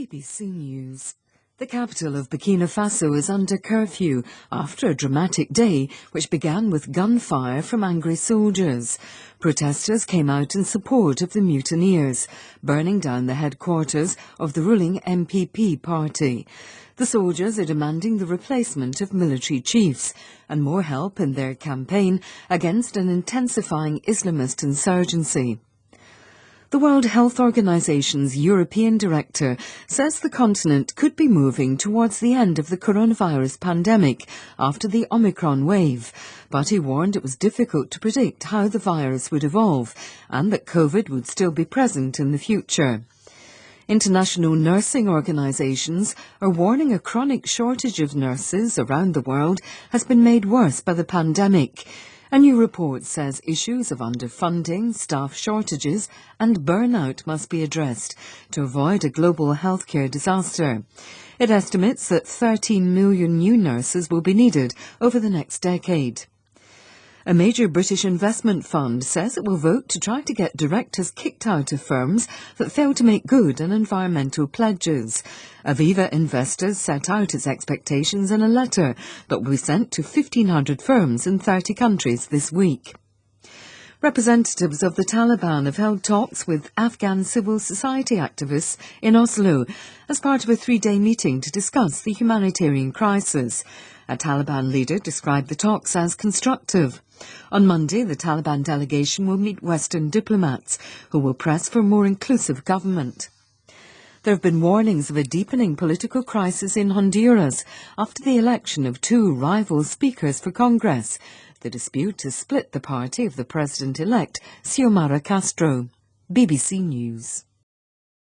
BBC News. The capital of Burkina Faso is under curfew after a dramatic day which began with gunfire from angry soldiers. Protesters came out in support of the mutineers, burning down the headquarters of the ruling MPP party. The soldiers are demanding the replacement of military chiefs and more help in their campaign against an intensifying Islamist insurgency. The World Health Organization's European director says the continent could be moving towards the end of the coronavirus pandemic after the Omicron wave, but he warned it was difficult to predict how the virus would evolve and that COVID would still be present in the future. International nursing organizations are warning a chronic shortage of nurses around the world has been made worse by the pandemic. A new report says issues of underfunding, staff shortages and burnout must be addressed to avoid a global healthcare disaster. It estimates that 13 million new nurses will be needed over the next decade. A major British investment fund says it will vote to try to get directors kicked out of firms that fail to make good on environmental pledges. Aviva Investors set out its expectations in a letter that will be sent to 1,500 firms in 30 countries this week. Representatives of the Taliban have held talks with Afghan civil society activists in Oslo as part of a 3-day meeting to discuss the humanitarian crisis. A Taliban leader described the talks as constructive. On Monday, the Taliban delegation will meet Western diplomats who will press for a more inclusive government. There have been warnings of a deepening political crisis in Honduras after the election of 2 rival speakers for Congress. The dispute has split the party of the president-elect, Xiomara Castro. BBC News.